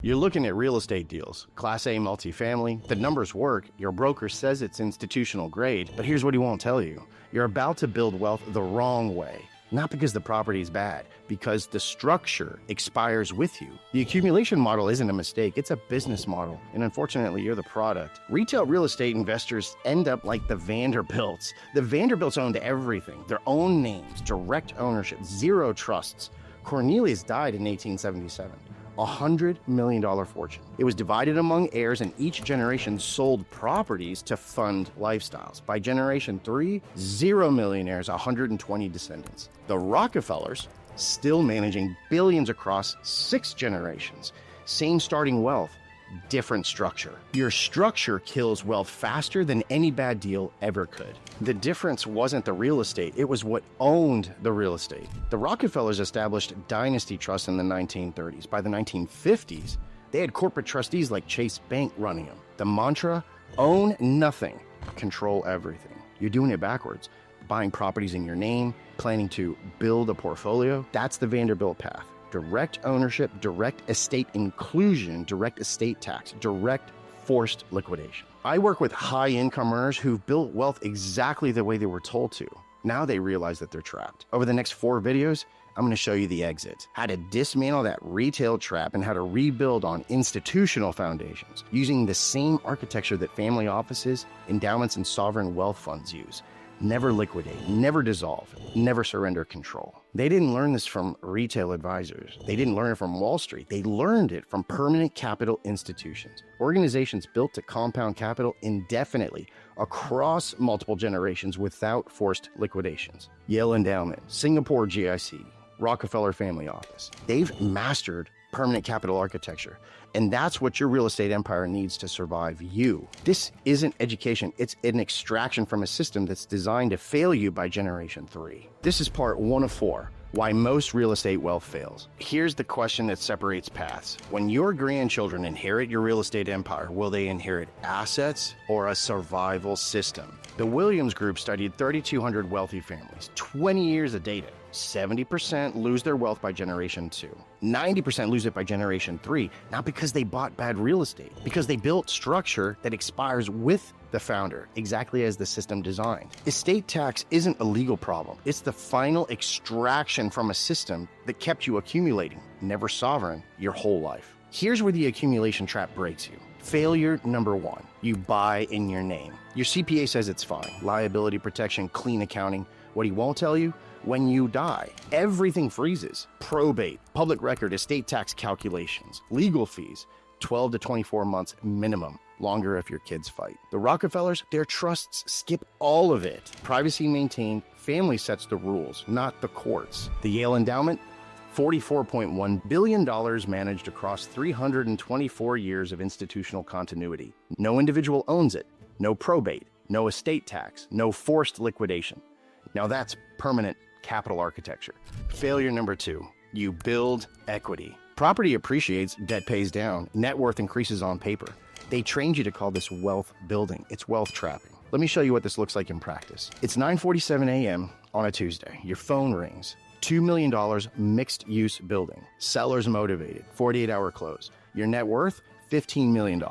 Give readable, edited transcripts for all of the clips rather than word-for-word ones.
You're looking at real estate deals, Class A multifamily. The numbers work. Your broker says it's institutional grade, but here's what he won't tell you. You're about to build wealth the wrong way. Not because the property is bad, because the structure expires with you. The accumulation model isn't a mistake, it's a business model, and unfortunately, you're the product. Retail real estate investors end up like the Vanderbilts. The Vanderbilts owned everything, their own names, direct ownership, zero trusts. Cornelius died in 1877. $100 million fortune. It was divided among heirs, and each generation sold properties to fund lifestyles. By generation 3, 0 millionaires, 120 descendants. The Rockefellers, still managing billions across 6 generations. Same starting wealth, different structure. Your structure kills wealth faster than any bad deal ever could. The difference wasn't the real estate, it was what owned the real estate. The Rockefellers established dynasty trusts in the 1930s. By the 1950s, they had corporate trustees like Chase Bank running them. The mantra, own nothing, control everything. You're doing it backwards. Buying properties in your name, planning to build a portfolio, that's the Vanderbilt path. Direct ownership, direct estate inclusion, direct estate tax, direct forced liquidation. I work with high-income earners who've built wealth exactly the way they were told to. Now they realize that they're trapped. Over the next 4 videos, I'm going to show you the exit, how to dismantle that retail trap, and how to rebuild on institutional foundations using the same architecture that family offices, endowments, and sovereign wealth funds use. Never liquidate, never dissolve, never surrender control. They didn't learn this from retail advisors. They didn't learn it from Wall Street. They learned it from permanent capital institutions, organizations built to compound capital indefinitely across multiple generations without forced liquidations. Yale Endowment, Singapore GIC, Rockefeller Family Office. They've mastered permanent capital architecture. And that's what your real estate empire needs to survive you. This isn't education, it's an extraction from a system that's designed to fail you by generation 3. This is part 1 of 4, why most real estate wealth fails. Here's the question that separates paths. When your grandchildren inherit your real estate empire, will they inherit assets or a survival system? The Williams Group studied 3,200 wealthy families, 20 years of data. 70% lose their wealth by generation 2. 90% lose it by generation 3, not because they bought bad real estate, because they built structure that expires with the founder, exactly as the system designed. Estate tax isn't a legal problem. It's the final extraction from a system that kept you accumulating, never sovereign, your whole life. Here's where the accumulation trap breaks you. Failure number 1, you buy in your name. Your CPA says it's fine. Liability protection, clean accounting. What he won't tell you, when you die, everything freezes. Probate, public record, estate tax calculations, legal fees, 12 to 24 months minimum, longer if your kids fight. The Rockefellers, their trusts skip all of it. Privacy maintained, family sets the rules, not the courts. The Yale Endowment, $44.1 billion managed across 324 years of institutional continuity. No individual owns it, no probate, no estate tax, no forced liquidation. Now that's permanent capital architecture. Failure number 2, you build equity. Property appreciates, debt pays down, net worth increases on paper. They trained you to call this wealth building. It's wealth trapping. Let me show you what this looks like in practice. It's 9:47 a.m. on a Tuesday. Your phone rings. $2 million mixed use building. Sellers motivated. 48-hour close. Your net worth? $15 million.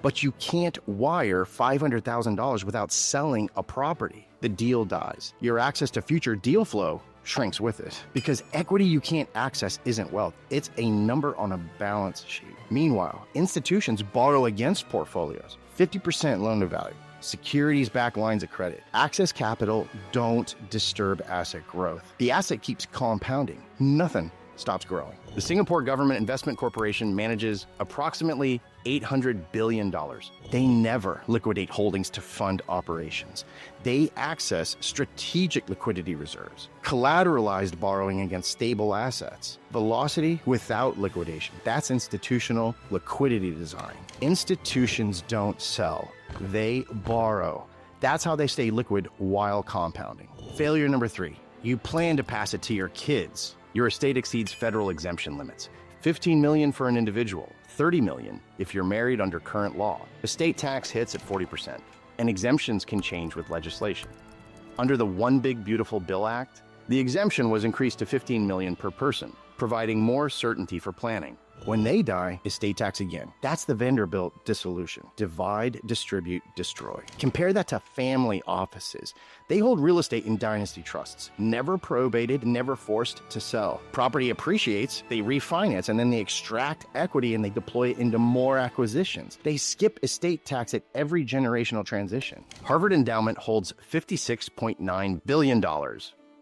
But you can't wire $500,000 without selling a property. The deal dies. Your access to future deal flow shrinks with it. Because equity you can't access isn't wealth. It's a number on a balance sheet. Meanwhile, institutions borrow against portfolios. 50% loan to value. Securities-backed lines of credit. Access capital, don't disturb asset growth. The asset keeps compounding. Nothing stops growing. The Singapore Government Investment Corporation manages approximately $800 billion. They never liquidate holdings to fund operations. They access strategic liquidity reserves, collateralized borrowing against stable assets, velocity without liquidation. That's institutional liquidity design. Institutions don't sell, they borrow. That's how they stay liquid while compounding. Failure number 3, you plan to pass it to your kids. Your estate exceeds federal exemption limits. $15 million for an individual, $30 million if you're married under current law. Estate tax hits at 40%, and exemptions can change with legislation. Under the One Big Beautiful Bill Act, the exemption was increased to $15 million per person, providing more certainty for planning. When they die, estate tax again. That's the Vanderbilt dissolution. Divide, distribute, destroy. Compare that to family offices. They hold real estate in dynasty trusts. Never probated, never forced to sell. Property appreciates, they refinance, and then they extract equity and they deploy it into more acquisitions. They skip estate tax at every generational transition. Harvard Endowment holds $56.9 billion.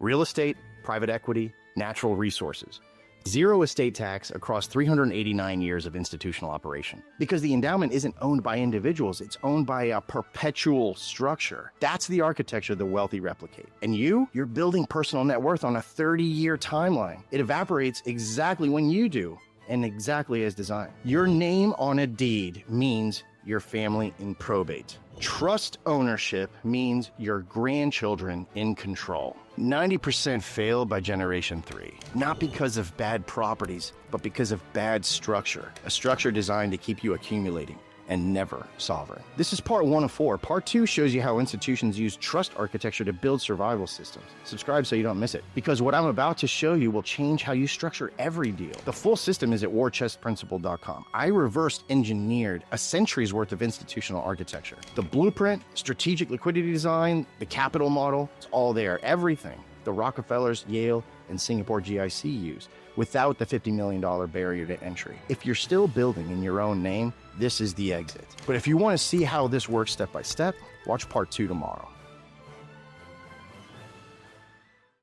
Real estate, private equity, natural resources. Zero estate tax across 389 years of institutional operation. Because the endowment isn't owned by individuals, it's owned by a perpetual structure. That's the architecture the wealthy replicate. And you're building personal net worth on a 30-year timeline. It evaporates exactly when you do, and exactly as designed. Your name on a deed means your family in probate. Trust ownership means your grandchildren in control. 90% fail by generation 3. Not because of bad properties, but because of bad structure. A structure designed to keep you accumulating and never sovereign. This is part 1 of 4. Part 2 shows you how institutions use trust architecture to build survival systems. Subscribe so you don't miss it, because what I'm about to show you will change how you structure every deal. The full system is at warchestprinciple.com. I reverse engineered a century's worth of institutional architecture. The blueprint, strategic liquidity design, the capital model, it's all there. Everything the Rockefellers, Yale, and Singapore GIC use, without the $50 million barrier to entry. If you're still building in your own name, this is the exit. But if you want to see how this works step by step, watch part 2 tomorrow.